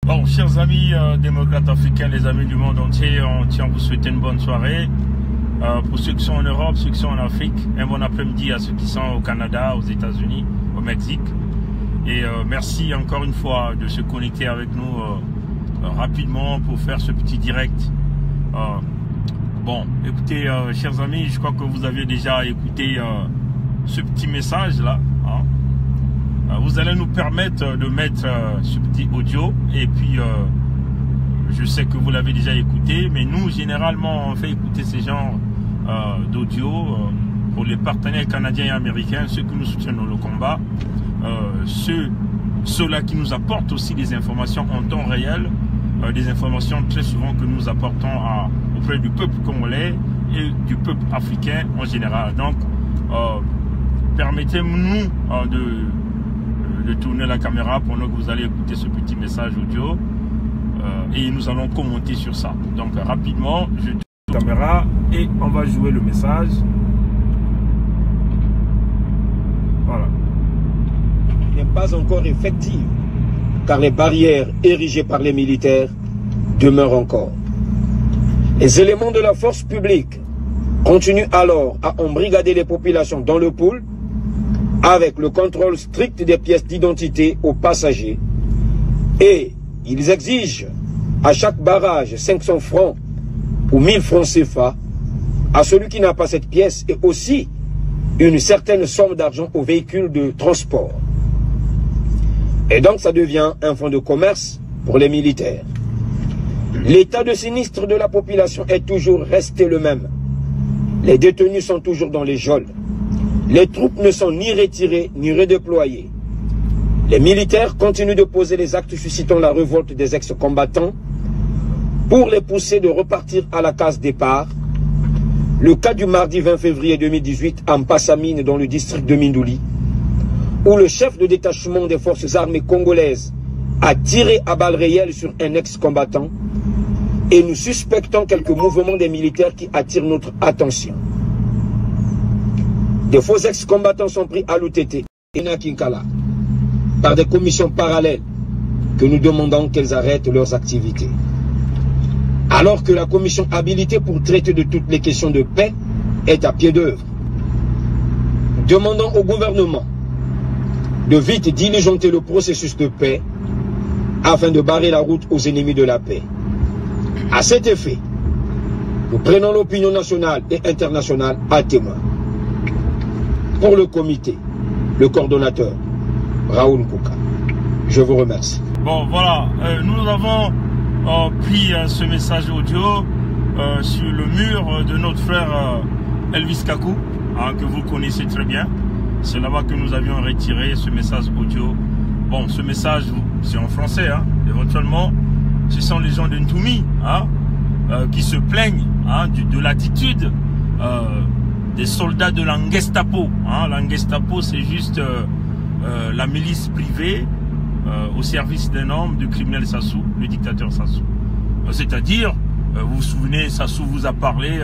Bon, chers amis démocrates africains, les amis du monde entier, on tient à vous souhaiter une bonne soirée. Pour ceux qui sont en Europe, ceux qui sont en Afrique, un bon après-midi à ceux qui sont au Canada, aux États-Unis, au Mexique. Et merci encore une fois de se connecter avec nous rapidement pour faire ce petit direct. Bon, écoutez, chers amis, je crois que vous avez déjà écouté ce petit message-là. Hein. Vous allez nous permettre de mettre ce petit audio et puis je sais que vous l'avez déjà écouté, mais nous généralement on fait écouter ces genres d'audio pour les partenaires canadiens et américains, ceux qui nous soutiennent dans le combat, ceux-là qui nous apportent aussi des informations en temps réel, des informations très souvent que nous apportons auprès du peuple congolais et du peuple africain en général. Donc permettez-nous de tourner la caméra pendant que vous allez écouter ce petit message audio et nous allons commenter sur ça. Donc rapidement, je tourne la caméra et on va jouer le message. Voilà. N'est pas encore effective car les barrières érigées par les militaires demeurent encore. Les éléments de la force publique continuent alors à embrigader les populations dans le pool avec le contrôle strict des pièces d'identité aux passagers et ils exigent à chaque barrage 500 francs ou 1000 francs CFA à celui qui n'a pas cette pièce et aussi une certaine somme d'argent aux véhicules de transport. Et donc ça devient un fonds de commerce pour les militaires. L'état de sinistre de la population est toujours resté le même. Les détenus sont toujours dans les geôles. Les troupes ne sont ni retirées ni redéployées. Les militaires continuent de poser les actes suscitant la révolte des ex-combattants pour les pousser de repartir à la case départ. Le cas du mardi 20 février 2018 en Passamine dans le district de Mindouli, où le chef de détachement des forces armées congolaises a tiré à balles réelles sur un ex-combattant et nous suspectons quelques mouvements des militaires qui attirent notre attention. Des faux ex-combattants sont pris à l'UTT et à Kinkala par des commissions parallèles que nous demandons qu'elles arrêtent leurs activités. Alors que la commission habilitée pour traiter de toutes les questions de paix est à pied d'œuvre. Nous demandons au gouvernement de vite diligenter le processus de paix afin de barrer la route aux ennemis de la paix. À cet effet, nous prenons l'opinion nationale et internationale à témoin. Pour le comité, le coordonnateur, Raoul Kouka. Je vous remercie. Bon, voilà, nous avons pris ce message audio sur le mur de notre frère Elvis Kakou, hein, que vous connaissez très bien. C'est là-bas que nous avions retiré ce message audio. Bon, ce message, c'est en français, hein, éventuellement. Ce sont les gens de Ntoumi hein, qui se plaignent hein, de l'attitude des soldats de la Gestapo. Hein. La Gestapo, c'est juste la milice privée au service d'un homme, du criminel Sassou, le dictateur Sassou. C'est-à-dire, vous vous souvenez, Sassou vous a parlé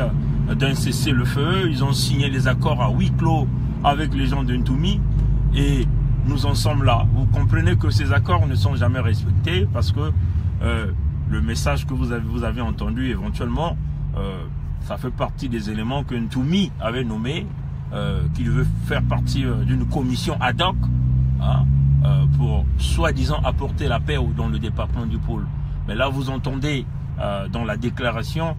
d'un cessez-le-feu. Ils ont signé les accords à huis clos avec les gens de Ntoumi et nous en sommes là. Vous comprenez que ces accords ne sont jamais respectés parce que le message que vous avez entendu éventuellement, ça fait partie des éléments que Ntoumi avait nommé, qu'il veut faire partie d'une commission ad hoc hein, pour soi-disant apporter la paix dans le département du pôle. Mais là vous entendez dans la déclaration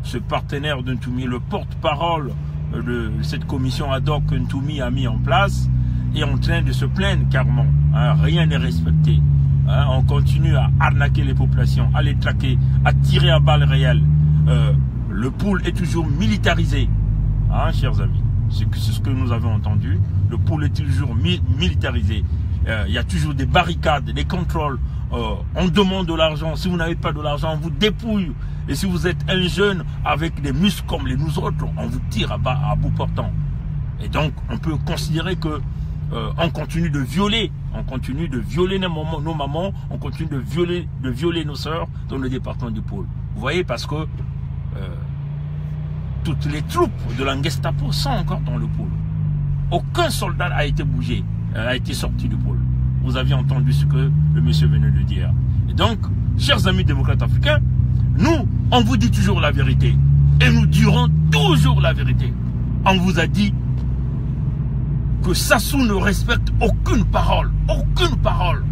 ce partenaire de Ntoumi, le porte-parole de cette commission ad hoc que Ntoumi a mis en place, est en train de se plaindre carrément. Hein, rien n'est respecté. Hein, on continue à arnaquer les populations, à les traquer, à tirer à balles réelles. Le pôle est toujours militarisé, hein, chers amis. C'est ce que nous avons entendu. Le pôle est toujours militarisé. Il y a toujours des barricades, des contrôles. On demande de l'argent. Si vous n'avez pas de l'argent, on vous dépouille. Et si vous êtes un jeune avec des muscles comme les nous autres, on vous tire à bout portant. Et donc, on peut considérer que on continue de violer. On continue de violer nos mamans. On continue de violer nos sœurs dans le département du pôle. Vous voyez, parce que toutes les troupes de la Gestapo sont encore dans le pôle. Aucun soldat a été bougé, a été sorti du pôle. Vous aviez entendu ce que le monsieur venait de dire. Et Donc, chers amis démocrates africains, nous, on vous dit toujours la vérité. Et nous dirons toujours la vérité. On vous a dit que Sassou ne respecte aucune parole. Aucune parole.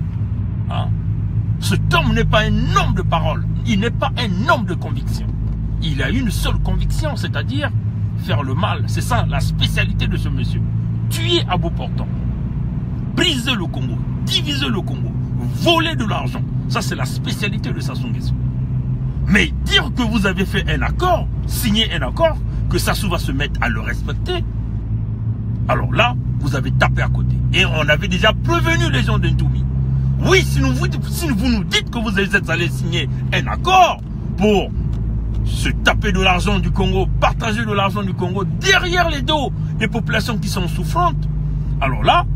Hein? Cet homme n'est pas un homme de parole. Il n'est pas un homme de conviction. Il a une seule conviction, c'est-à-dire faire le mal. C'est ça la spécialité de ce monsieur. Tuer à bout portant. Briser le Congo. Diviser le Congo. Voler de l'argent. Ça, c'est la spécialité de Sassou Nguesso. Mais dire que vous avez fait un accord, signer un accord, que Sassou va se mettre à le respecter, alors là, vous avez tapé à côté. Et on avait déjà prévenu les gens d'Ntoumi. Oui, si vous nous dites que vous êtes allés signer un accord pour se taper de l'argent du Congo, partager de l'argent du Congo derrière les dos des populations qui sont souffrantes, alors là,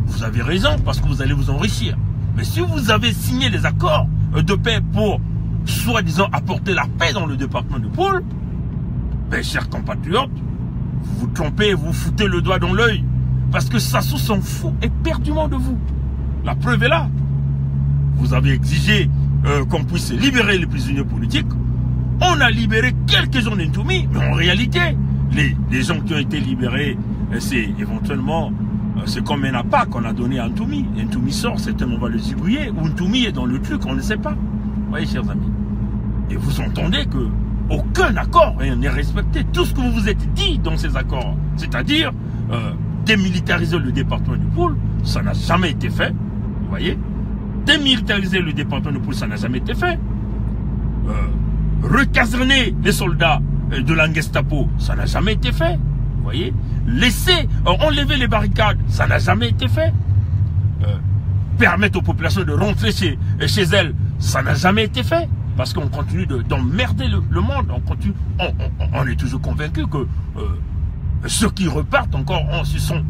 vous avez raison parce que vous allez vous enrichir. Mais si vous avez signé les accords de paix pour soi-disant apporter la paix dans le département de Poul, ben, chers compatriotes, vous vous trompez, vous foutez le doigt dans l'œil. Parce que Sassou s'en fout éperdument de vous. La preuve est là. Vous avez exigé qu'on puisse libérer les prisonniers politiques. On a libéré quelques gens d'Ntoumi, mais en réalité, les gens qui ont été libérés, c'est éventuellement, c'est comme un appât qu'on a donné à Ntoumi. Ntoumi sort, certainement on va le zigouiller, ou Ntoumi est dans le truc, on ne sait pas. Vous voyez, chers amis. Et vous entendez que aucun accord n'est respecté. Tout ce que vous vous êtes dit dans ces accords, c'est-à-dire démilitariser le département du Poul, ça n'a jamais été fait. Vous voyez, démilitariser le département du Poul, ça n'a jamais été fait. Recaserner les soldats de la Gestapo, ça n'a jamais été fait. Vous voyez, laisser enlever les barricades, ça n'a jamais été fait. Permettre aux populations de rentrer chez elles, ça n'a jamais été fait. Parce qu'on continue d'emmerder le monde. On est toujours convaincu que ceux qui repartent encore, ce sont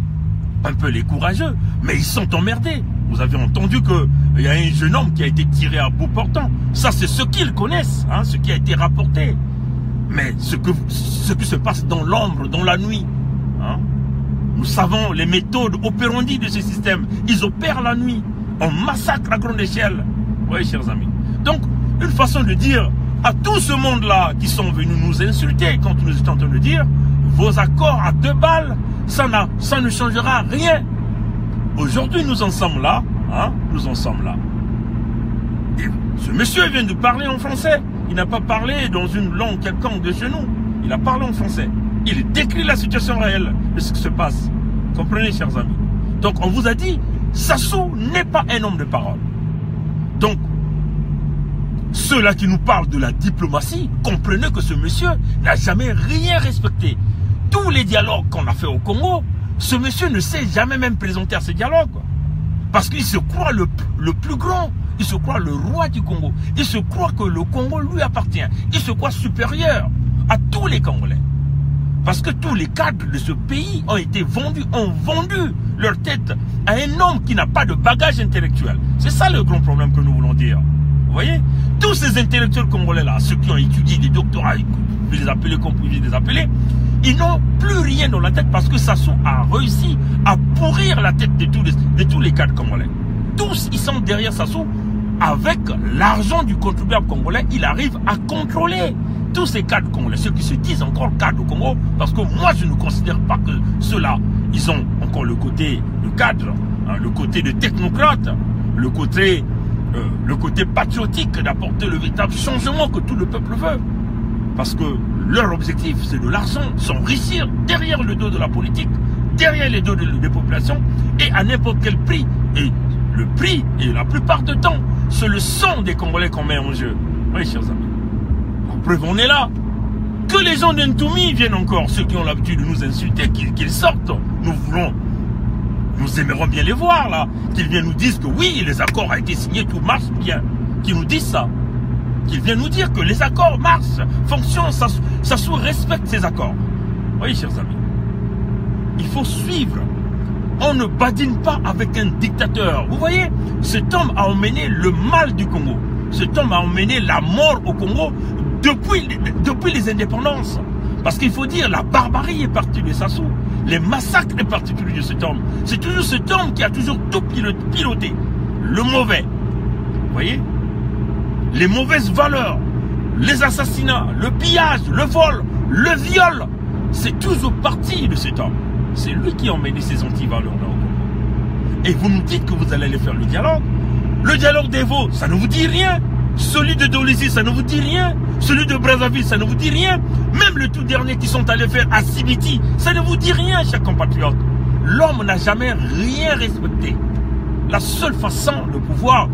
un peu les courageux. Mais ils sont emmerdés. Vous avez entendu qu'il y a un jeune homme qui a été tiré à bout portant. Ça, c'est ce qu'ils connaissent, hein, ce qui a été rapporté. Mais ce qui se passe dans l'ombre, dans la nuit, hein, nous savons les méthodes opérandi de ce système. Ils opèrent la nuit. On massacre à grande échelle. Oui, chers amis. Donc, une façon de dire à tout ce monde-là qui sont venus nous insulter quand nous étions en train de dire vos accords à 2 balles, ça ne changera rien. Aujourd'hui, nous en sommes là. Hein, nous en sommes là. Et ce monsieur vient de parler en français. Il n'a pas parlé dans une langue quelconque de chez nous. Il a parlé en français. Il décrit la situation réelle de ce qui se passe. Comprenez, chers amis. Donc, on vous a dit, Sassou n'est pas un homme de parole. Donc, ceux-là qui nous parlent de la diplomatie, comprenez que ce monsieur n'a jamais rien respecté. Tous les dialogues qu'on a fait au Congo, ce monsieur ne s'est jamais même présenté à ces dialogues. Parce qu'il se croit le plus grand. Il se croit le roi du Congo. Il se croit que le Congo lui appartient. Il se croit supérieur à tous les Congolais. Parce que tous les cadres de ce pays ont vendu leur tête à un homme qui n'a pas de bagage intellectuel. C'est ça le grand problème que nous voulons dire. Vous voyez, tous ces intellectuels congolais-là, ceux qui ont étudié des doctorats, vous pouvez les appeler comme vous pouvez les appeler, ils n'ont plus rien dans la tête parce que Sassou a réussi à pourrir la tête de tous les cadres congolais. Tous, ils sont derrière Sassou. Avec l'argent du contribuable congolais, il arrive à contrôler tous ces cadres congolais, ceux qui se disent encore cadres au Congo, parce que moi, je ne considère pas que ceux-là, ils ont encore le côté de cadre, hein, le côté de technocrate, le côté patriotique d'apporter le véritable changement que tout le peuple veut. Parce que leur objectif, c'est de l'argent, s'enrichir derrière le dos de la politique, derrière les dos des populations, et à n'importe quel prix. Et le prix, et la plupart du temps, c'est le sang des Congolais qu'on met en jeu. Oui, chers amis. La preuve, on est là. Que les gens d'Ntoumi viennent encore, ceux qui ont l'habitude de nous insulter, qu'ils sortent. Nous aimerions bien les voir, là. Qu'ils viennent nous dire que oui, les accords ont été signés, tout marche bien. Qu'ils nous disent ça. Qu'ils viennent nous dire que les accords marchent, fonctionnent, Sassou respecte ces accords. Oui, chers amis. Il faut suivre. On ne badine pas avec un dictateur. Vous voyez, cet homme a emmené le mal du Congo. Cet homme a emmené la mort au Congo depuis les indépendances. Parce qu'il faut dire, la barbarie est partie de Sassou. Les massacres est parti de cet homme. C'est toujours cet homme qui a toujours tout piloté. Le mauvais. Vous voyez? les mauvaises valeurs, les assassinats, le pillage, le vol, le viol, c'est toujours parti de cet homme. C'est lui qui a emmené ces antivaleurs là au Congo. Et vous nous dites que vous allez aller faire le dialogue. Le dialogue d'Evo, ça ne vous dit rien. Celui de Dolisie, ça ne vous dit rien. Celui de Brazzaville, ça ne vous dit rien. Même le tout dernier qui sont allés faire à Sibiti, ça ne vous dit rien, chers compatriotes. L'homme n'a jamais rien respecté. La seule façon de pouvoir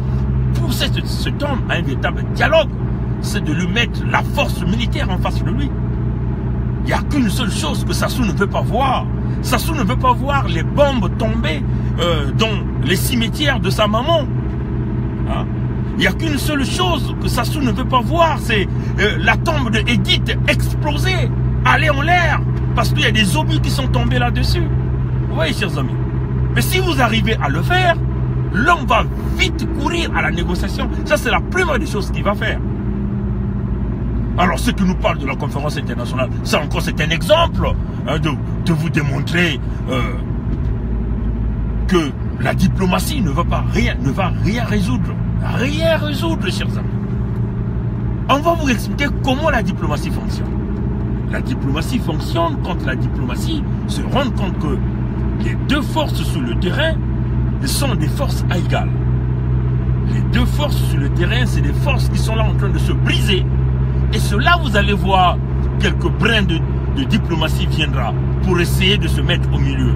pousser cet homme à un véritable dialogue, c'est de lui mettre la force militaire en face de lui. Il n'y a qu'une seule chose que Sassou ne veut pas voir. Sassou ne veut pas voir les bombes tomber dans les cimetières de sa maman. Hein? Il n'y a qu'une seule chose que Sassou ne veut pas voir, c'est la tombe de Edith exploser, aller en l'air, parce qu'il y a des obus qui sont tombés là-dessus. Vous voyez, chers amis. Mais si vous arrivez à le faire, l'homme va vite courir à la négociation. Ça, c'est la première des choses qu'il va faire. Alors, ceux qui nous parlent de la conférence internationale, ça encore, c'est un exemple hein, de vous démontrer que la diplomatie ne va rien résoudre. Rien résoudre, chers amis. On va vous expliquer comment la diplomatie fonctionne. La diplomatie fonctionne quand la diplomatie se rend compte que les deux forces sur le terrain sont des forces à égal. Les deux forces sur le terrain, c'est des forces qui sont là en train de se briser. Et cela, vous allez voir, quelques brins de diplomatie viendra pour essayer de se mettre au milieu.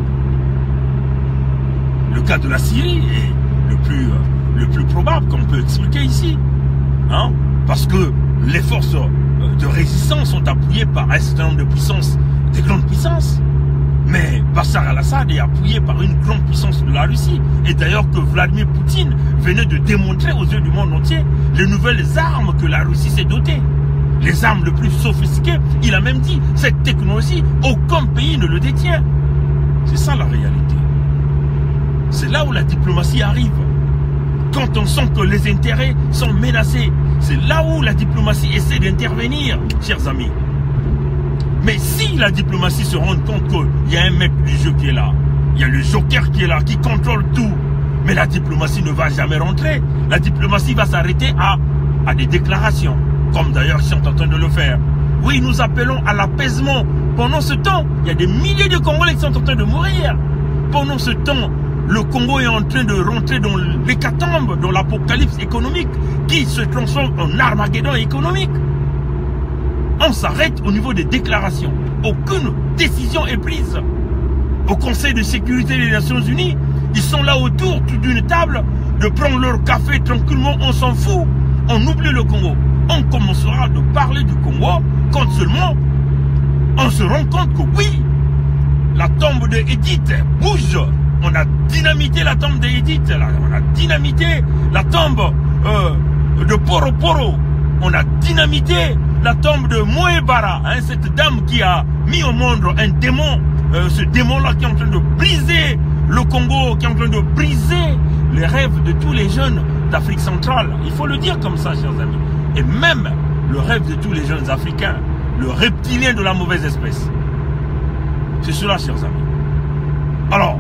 Le cas de la Syrie est le plus probable qu'on peut expliquer ici. Hein? Parce que les forces de résistance sont appuyées par un certain nombre de puissances, des grandes puissances. Mais Bachar al-Assad est appuyé par une grande puissance de la Russie. Et d'ailleurs que Vladimir Poutine venait de démontrer aux yeux du monde entier les nouvelles armes que la Russie s'est dotée. Les armes les plus sophistiquées. Il a même dit, cette technologie, aucun pays ne le détient. C'est ça la réalité. C'est là où la diplomatie arrive. Quand on sent que les intérêts sont menacés, c'est là où la diplomatie essaie d'intervenir, chers amis. Mais si la diplomatie se rend compte qu'il y a un mec du jeu qui est là, il y a le joker qui est là, qui contrôle tout, mais la diplomatie ne va jamais rentrer. La diplomatie va s'arrêter à des déclarations, comme d'ailleurs ils sont en train de le faire. Oui, nous appelons à l'apaisement. Pendant ce temps, il y a des milliers de Congolais qui sont en train de mourir. Pendant ce temps, le Congo est en train de rentrer dans l'hécatombe, dans l'apocalypse économique qui se transforme en Armageddon économique. On s'arrête au niveau des déclarations. Aucune décision est prise. Au Conseil de sécurité des Nations Unies, ils sont là autour d'une table de prendre leur café tranquillement, on s'en fout. On oublie le Congo. On commencera de parler du Congo quand seulement on se rend compte que oui, la tombe de Edith bouge. On a dynamité la tombe d'Edith, on a dynamité la tombe de Poro Poro, on a dynamité la tombe de Moebara, hein, cette dame qui a mis au monde un démon, ce démon-là qui est en train de briser le Congo, qui est en train de briser les rêves de tous les jeunes d'Afrique centrale. Il faut le dire comme ça, chers amis. Et même le rêve de tous les jeunes africains, le reptilien de la mauvaise espèce. C'est cela, chers amis. Alors,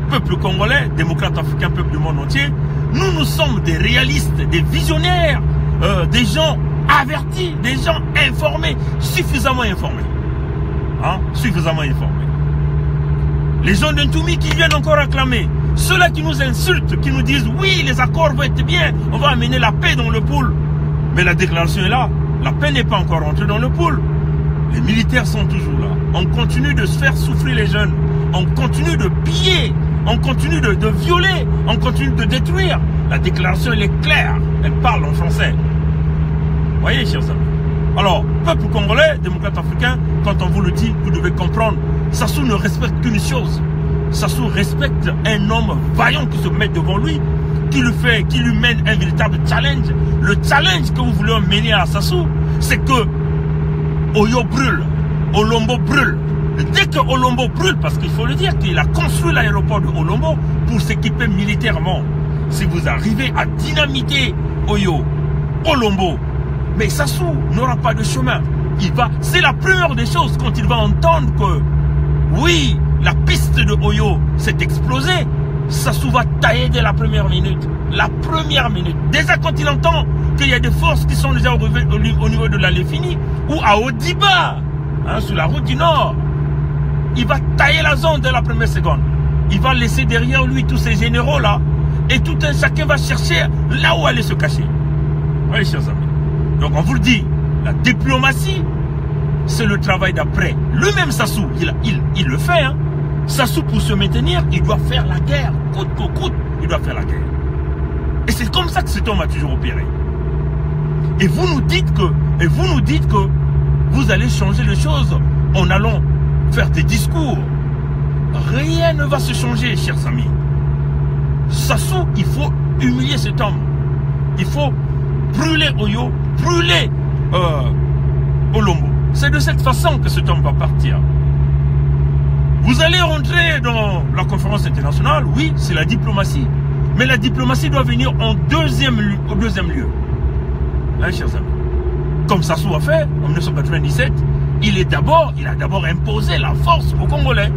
peuple congolais, démocrate africain, peuple du monde entier, nous sommes des réalistes, des visionnaires, des gens avertis, des gens informés, suffisamment informés. Hein? Suffisamment informés. Les gens d'Ntoumi qui viennent encore acclamer, ceux-là qui nous insultent, qui nous disent oui, les accords vont être bien, on va amener la paix dans le pôle. Mais la déclaration est là, la paix n'est pas encore rentrée dans le pôle. Les militaires sont toujours là. On continue de se faire souffrir les jeunes. On continue de piller. On continue de violer. On continue de détruire. La déclaration, elle est claire. Elle parle en français. Vous voyez, chers amis. Alors, peuple congolais, démocrate africain, quand on vous le dit, vous devez comprendre. Sassou ne respecte qu'une chose. Sassou respecte un homme vaillant qui se met devant lui, qui lui mène un véritable challenge. Le challenge que vous voulez mener à Sassou, c'est que Oyo brûle, Olombo brûle. Dès que Olombo brûle, parce qu'il faut le dire qu'il a construit l'aéroport de Olombo pour s'équiper militairement. Si vous arrivez à dynamiter Oyo, Olombo, mais Sassou n'aura pas de chemin. C'est la première des choses quand il va entendre que, oui, la piste de Oyo s'est explosée. Sassou va tailler dès la première minute. La première minute. Déjà quand il entend qu'il y a des forces qui sont déjà arrivées au niveau de la Léfini ou à Odiba, hein, sur la route du Nord, il va tailler la zone dès la première seconde. Il va laisser derrière lui tous ces généraux là et tout un chacun va chercher là où aller se cacher. Oui, chers amis. Donc on vous le dit, la diplomatie, c'est le travail d'après. Lui-même Sassou, il le fait. Hein. Sassou, pour se maintenir, il doit faire la guerre. Coûte que coûte, il doit faire la guerre. Et c'est comme ça que cet homme a toujours opéré. Et vous nous dites que vous allez changer les choses en allant faire des discours. Rien ne va se changer, chers amis. Sassou, il faut humilier cet homme. Il faut brûler Oyo, brûler Olombo. C'est de cette façon que cet homme va partir. Vous allez rentrer dans la conférence internationale, oui, c'est la diplomatie. Mais la diplomatie doit venir au deuxième lieu. Hein, chers amis. Comme Sassou a fait en 1997, il a d'abord imposé la force aux Congolais.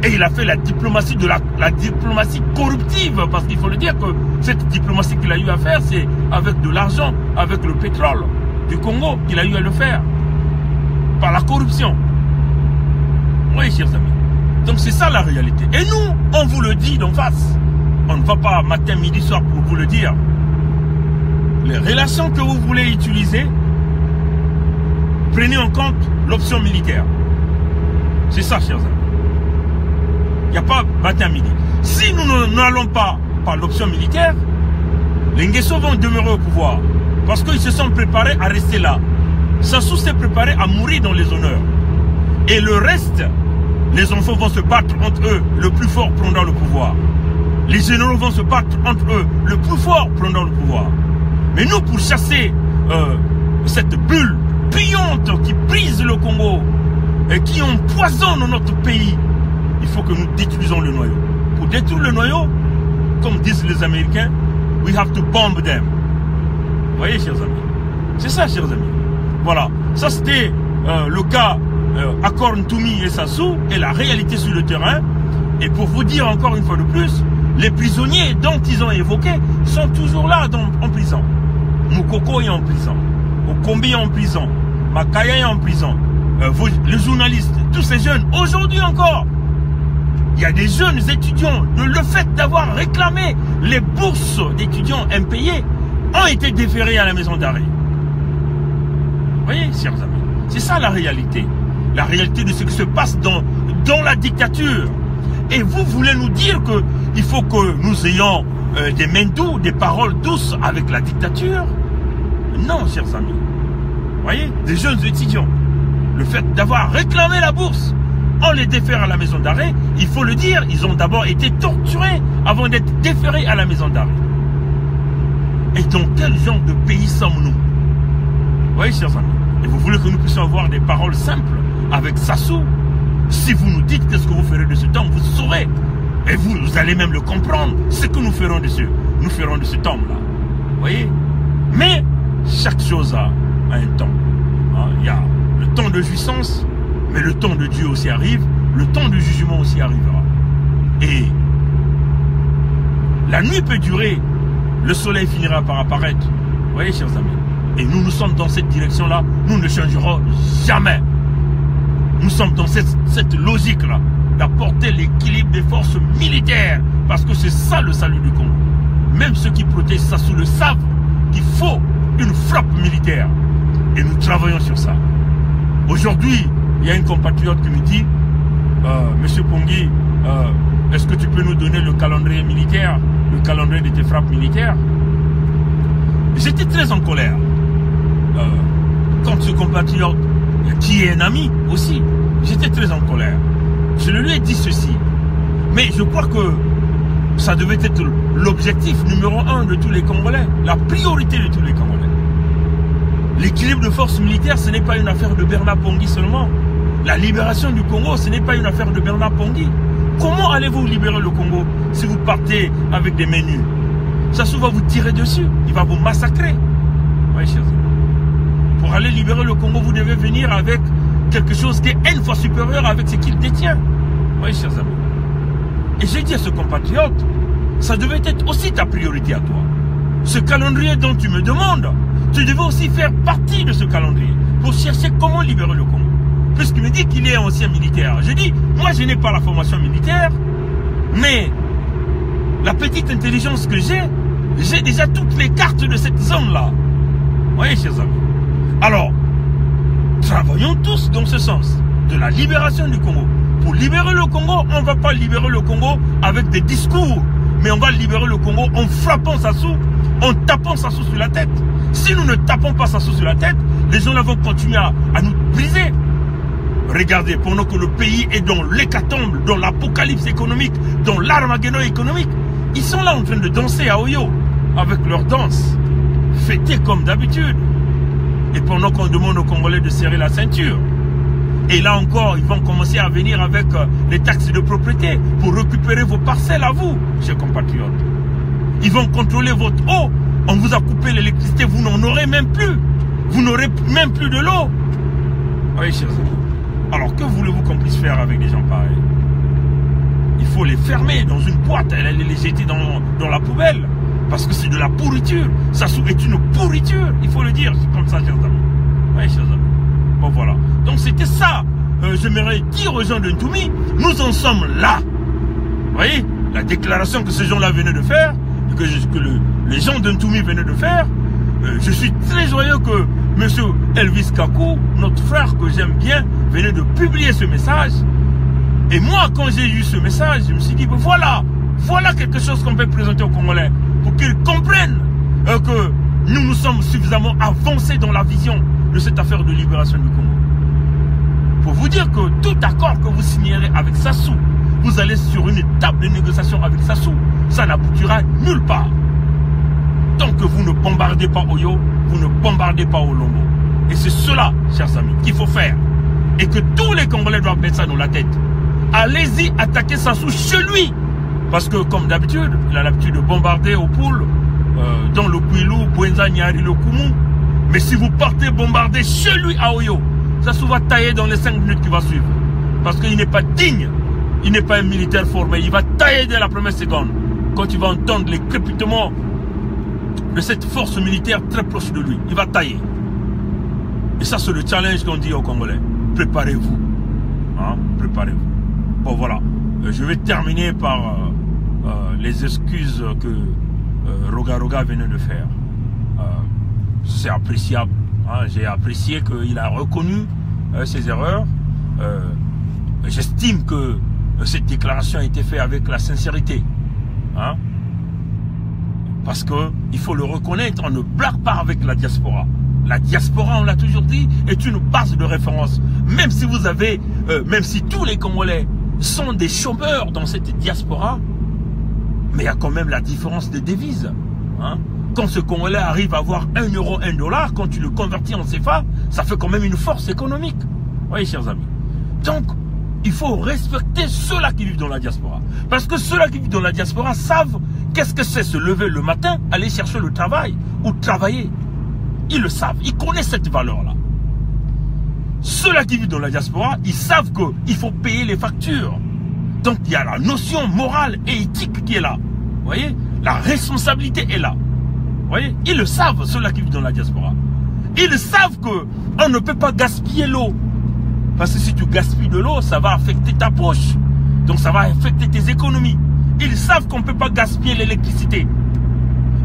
Et il a fait la diplomatie la diplomatie corruptive, parce qu'il faut le dire que cette diplomatie qu'il a eu à faire, c'est avec de l'argent, avec le pétrole du Congo qu'il a eu à le faire. Par la corruption. Oui, chers amis. Donc c'est ça la réalité. Et nous, on vous le dit d'en face. On ne va pas matin, midi, soir pour vous le dire. Les relations que vous voulez utiliser, prenez en compte l'option militaire. C'est ça, chers amis. Il n'y a pas matin, midi. Si nous n'allons pas par l'option militaire, les Nguesso vont demeurer au pouvoir. Parce qu'ils se sont préparés à rester là. Sassou s'est préparé à mourir dans les honneurs. Et le reste, les enfants vont se battre entre eux, le plus fort prendra le pouvoir. Les généraux vont se battre entre eux, le plus fort prendra le pouvoir. Mais nous, pour chasser cette bulle puante qui brise le Congo et qui empoisonne notre pays, il faut que nous détruisons le noyau. Pour détruire le noyau, comme disent les Américains, we have to bomb them. Vous voyez, chers amis? C'est ça, chers amis. Voilà. Ça, c'était le cas Akorn Toumi et Sassou et la réalité sur le terrain. Et pour vous dire encore une fois de plus, les prisonniers dont ils ont évoqué sont toujours là en prison. Moukoko est en prison. Okombi est en prison. Makaya est en prison. Les journalistes, tous ces jeunes, aujourd'hui encore, il y a des jeunes étudiants, le fait d'avoir réclamé les bourses d'étudiants impayées ont été déférés à la maison d'arrêt. Vous voyez, chers amis, c'est ça la réalité. La réalité de ce qui se passe dans la dictature. Et vous voulez nous dire qu'il faut que nous ayons des mains douces, des paroles douces avec la dictature? Non, chers amis. Vous voyez, des jeunes étudiants, le fait d'avoir réclamé la bourse, on les défère à la maison d'arrêt, il faut le dire, ils ont d'abord été torturés avant d'être déférés à la maison d'arrêt. Et dans quel genre de pays sommes-nous? Vous voyez, chers amis, et vous voulez que nous puissions avoir des paroles simples avec Sassou? Si vous nous dites qu'est-ce que vous ferez de ce temps, vous saurez. Et vous allez même le comprendre, ce que nous ferons de cet homme-là. Vous voyez? Mais chaque chose a un temps. Il y a le temps de jouissance, mais le temps de Dieu aussi arrive, le temps de jugement aussi arrivera. Et la nuit peut durer, le soleil finira par apparaître. Vous voyez, chers amis? Et nous sommes dans cette direction-là, nous ne changerons jamais. Nous sommes dans cette logique-là, d'apporter l'équilibre des forces militaires, parce que c'est ça le salut du Congo. Même ceux qui protègent Sassou le savent qu'il faut une frappe militaire. Et nous travaillons sur ça. Aujourd'hui, il y a une compatriote qui me dit, Monsieur Pongui, est-ce que tu peux nous donner le calendrier militaire, le calendrier de tes frappes militaires? J'étais très en colère. Quand ce compatriote, qui est un ami aussi, j'étais très en colère. Je lui ai dit ceci. Mais je crois que ça devait être l'objectif numéro 1 de tous les Congolais, la priorité de tous les Congolais. L'équilibre de forces militaires, ce n'est pas une affaire de Bernard Pongui seulement. La libération du Congo, ce n'est pas une affaire de Bernard Pongui. Comment allez-vous libérer le Congo si vous partez avec des menus? Sassou va vous tirer dessus, il va vous massacrer. Oui, chers amis. Pour aller libérer le Congo, vous devez venir avec quelque chose qui est N fois supérieur avec ce qu'il détient. Oui, chers amis. Et j'ai dit à ce compatriote, ça devait être aussi ta priorité à toi. Ce calendrier dont tu me demandes, tu devais aussi faire partie de ce calendrier pour chercher comment libérer le Congo. Puisqu'il me dit qu'il est ancien militaire. Je dis, moi je n'ai pas la formation militaire, mais la petite intelligence que j'ai déjà toutes les cartes de cette zone-là. Vous voyez, chers amis. Alors, travaillons tous dans ce sens, de la libération du Congo. Pour libérer le Congo, on ne va pas libérer le Congo avec des discours, mais on va libérer le Congo en frappant Sassou, en tapant Sassou sur la tête. Si nous ne tapons pas Sassou sur la tête, les gens là vont continuer à nous briser. Regardez, pendant que le pays est dans l'hécatombe, dans l'apocalypse économique, dans l'armageddon économique, ils sont là en train de danser à Oyo, avec leur danse, fêter comme d'habitude. Et pendant qu'on demande aux Congolais de serrer la ceinture. Et là encore, ils vont commencer à venir avec les taxes de propriété pour récupérer vos parcelles à vous, chers compatriotes. Ils vont contrôler votre eau. On vous a coupé l'électricité, vous n'en aurez même plus. Vous n'aurez même plus de l'eau. Oui, chers amis. Alors, que voulez-vous qu'on puisse faire avec des gens pareils? Il faut les fermer dans une boîte, les jeter dans la poubelle. Parce que c'est de la pourriture. Sassou est une pourriture. Il faut le dire, c'est comme ça, chers amis. Oui, chers amis. Bon, voilà. Donc, c'était ça. J'aimerais dire aux gens de Ntoumi, nous en sommes là. Vous voyez, la déclaration que ces gens-là venaient de faire, que les gens de Ntoumi venaient de faire, je suis très joyeux que M. Elvis Kakou, notre frère que j'aime bien, venait de publier ce message. Et moi, quand j'ai eu ce message, je me suis dit, voilà quelque chose qu'on peut présenter aux Congolais, pour qu'ils comprennent que nous sommes suffisamment avancés dans la vision de cette affaire de libération du Congo. Pour vous dire que tout accord que vous signerez avec Sassou, vous allez sur une table de négociation avec Sassou, ça n'aboutira nulle part. Tant que vous ne bombardez pas Oyo, vous ne bombardez pas Olombo. Et c'est cela, chers amis, qu'il faut faire. Et que tous les Congolais doivent mettre ça dans la tête. Allez-y attaquer Sassou chez lui. Parce que, comme d'habitude, il a l'habitude de bombarder au poule, dans le Kouilou, Bouenza, Nyari, le Koumou. Mais si vous partez bombarder chez lui à Oyo, Sassou va tailler dans les 5 minutes qui vont suivre. Parce qu'il n'est pas digne. Il n'est pas un militaire formé. Il va tailler dès la première seconde. Quand il va entendre les crépitements de cette force militaire très proche de lui. Il va tailler. Et ça, c'est le challenge qu'on dit aux Congolais. Préparez-vous. Hein? Préparez-vous. Bon, voilà. Je vais terminer par les excuses que Roga Roga venait de faire. C'est appréciable. Hein? J'ai apprécié qu'il a reconnu ses erreurs. J'estime que cette déclaration a été faite avec la sincérité. Hein? Parce qu'il faut le reconnaître, on ne blague pas avec la diaspora. La diaspora, on l'a toujours dit, est une base de référence. Même si vous avez, même si tous les Congolais sont des chômeurs dans cette diaspora, mais il y a quand même la différence de devises. Hein? Quand ce Congolais arrive à avoir 1 euro, 1 dollar, quand tu le convertis en CFA, ça fait quand même une force économique. Vous voyez, chers amis. Donc, il faut respecter ceux-là qui vivent dans la diaspora. Parce que ceux-là qui vivent dans la diaspora savent qu'est-ce que c'est se lever le matin, aller chercher le travail ou travailler. Ils le savent, ils connaissent cette valeur-là. Ceux-là qui vivent dans la diaspora, ils savent qu'il faut payer les factures. Donc il y a la notion morale et éthique qui est là. Vous voyez? La responsabilité est là. Vous voyez? Ils le savent, ceux-là qui vivent dans la diaspora. Ils savent qu'on ne peut pas gaspiller l'eau. Parce que si tu gaspilles de l'eau, ça va affecter ta poche. Donc ça va affecter tes économies. Ils savent qu'on ne peut pas gaspiller l'électricité.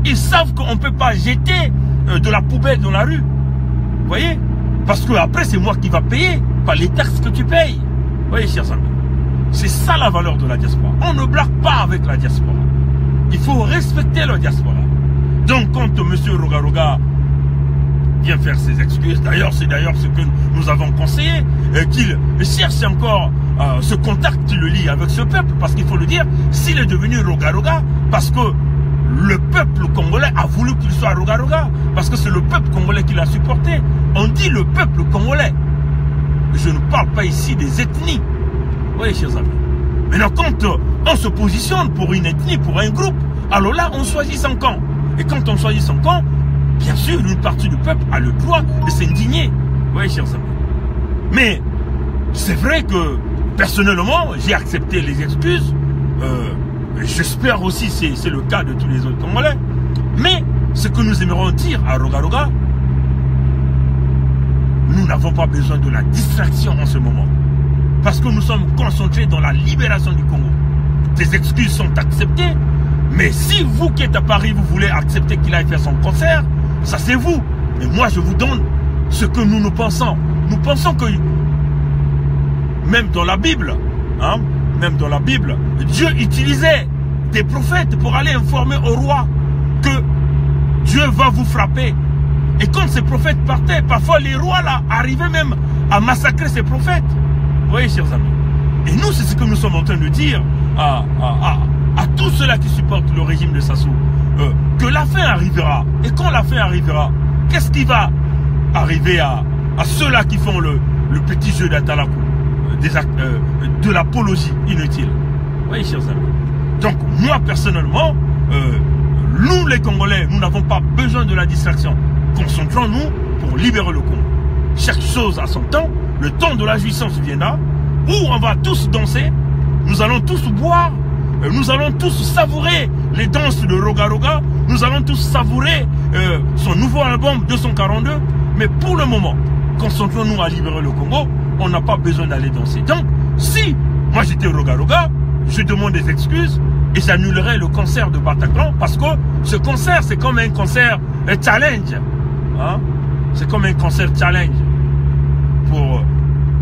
Ils savent qu'on ne peut pas jeter de la poubelle dans la rue. Vous voyez? Parce que après c'est moi qui va payer par les taxes que tu payes. Vous voyez, chers amis? C'est ça la valeur de la diaspora. On ne blague pas avec la diaspora. Il faut respecter la diaspora. Donc quand M. Roga Roga vient faire ses excuses, d'ailleurs c'est ce que nous avons conseillé, qu'il cherche encore ce contact qui le lie avec ce peuple, parce qu'il faut le dire, s'il est devenu Roga Roga, parce que le peuple congolais a voulu qu'il soit Roga Roga, parce que c'est le peuple congolais qui l'a supporté. On dit le peuple congolais. Je ne parle pas ici des ethnies. Oui, chers amis. Maintenant, quand on se positionne pour une ethnie, pour un groupe, alors là, on choisit son camp. Et quand on choisit son camp, bien sûr, une partie du peuple a le droit de s'indigner. Oui, chers amis. Mais c'est vrai que, personnellement, j'ai accepté les excuses. j'espère aussi c'est le cas de tous les autres Congolais. Mais ce que nous aimerions dire à Roga-Roga, nous n'avons pas besoin de la distraction en ce moment. Parce que nous sommes concentrés dans la libération du Congo. Tes excuses sont acceptées. Mais si vous qui êtes à Paris, vous voulez accepter qu'il aille faire son concert, ça c'est vous. Mais moi je vous donne ce que nous pensons. Nous pensons que même dans la Bible, même dans la Bible, Dieu utilisait des prophètes pour aller informer au roi que Dieu va vous frapper. Et quand ces prophètes partaient, parfois les rois là arrivaient même à massacrer ces prophètes. Vous voyez, chers amis. Et nous, c'est ce que nous sommes en train de dire à tous ceux-là qui supportent le régime de Sassou. Que la fin arrivera. Et quand la fin arrivera, qu'est-ce qui va arriver à ceux-là qui font le petit jeu d'Atalakou, de l'apologie inutile? Vous voyez, chers amis. Donc, moi, personnellement, nous, les Congolais, nous n'avons pas besoin de la distraction. Concentrons-nous pour libérer le Congo. Chaque chose à son temps. Le temps de la jouissance viendra, où on va tous danser, nous allons tous boire, nous allons tous savourer les danses de Roga-Roga, nous allons tous savourer son nouveau album 242. Mais pour le moment, concentrons-nous à libérer le Congo, on n'a pas besoin d'aller danser. Donc, si moi j'étais Roga-Roga, je demande des excuses et j'annulerai le concert de Bataclan, parce que ce concert, c'est comme un concert challenge. C'est comme un concert challenge. Pour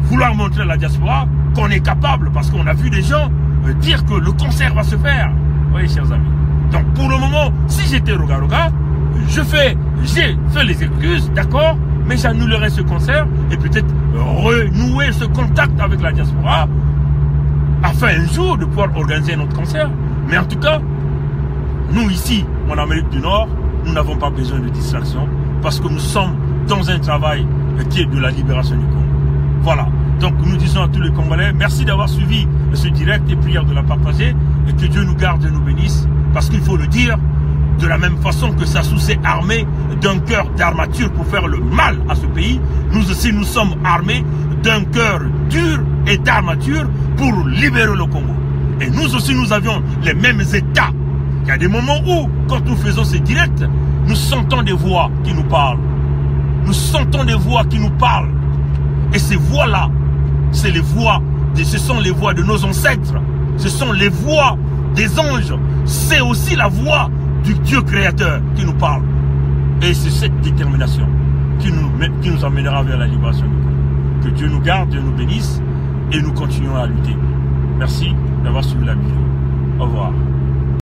vouloir montrer à la diaspora qu'on est capable, parce qu'on a vu des gens dire que le concert va se faire. Vous voyez, chers amis. Donc pour le moment, si j'étais Roga-Roga, j'ai fait les excuses, d'accord, mais j'annulerai ce concert et peut-être renouer ce contact avec la diaspora afin un jour de pouvoir organiser un autre concert. Mais en tout cas, nous ici, en Amérique du Nord, nous n'avons pas besoin de distraction parce que nous sommes dans un travail qui est de la libération du Congo. Voilà. Donc nous disons à tous les Congolais, merci d'avoir suivi ce direct et prière de la partager et que Dieu nous garde et nous bénisse, parce qu'il faut le dire, de la même façon que Sassou s'est armé d'un cœur d'armature pour faire le mal à ce pays, nous aussi nous sommes armés d'un cœur dur et d'armature pour libérer le Congo. Et nous aussi nous avions les mêmes états. Il y a des moments où, quand nous faisons ces directs, nous sentons des voix qui nous parlent. Nous sentons des voix qui nous parlent. Et ces voix-là, ce sont les voix de nos ancêtres. Ce sont les voix des anges. C'est aussi la voix du Dieu créateur qui nous parle. Et c'est cette détermination qui nous amènera vers la libération du Congo. Que Dieu nous garde, Dieu nous bénisse et nous continuons à lutter. Merci d'avoir suivi la vidéo. Au revoir.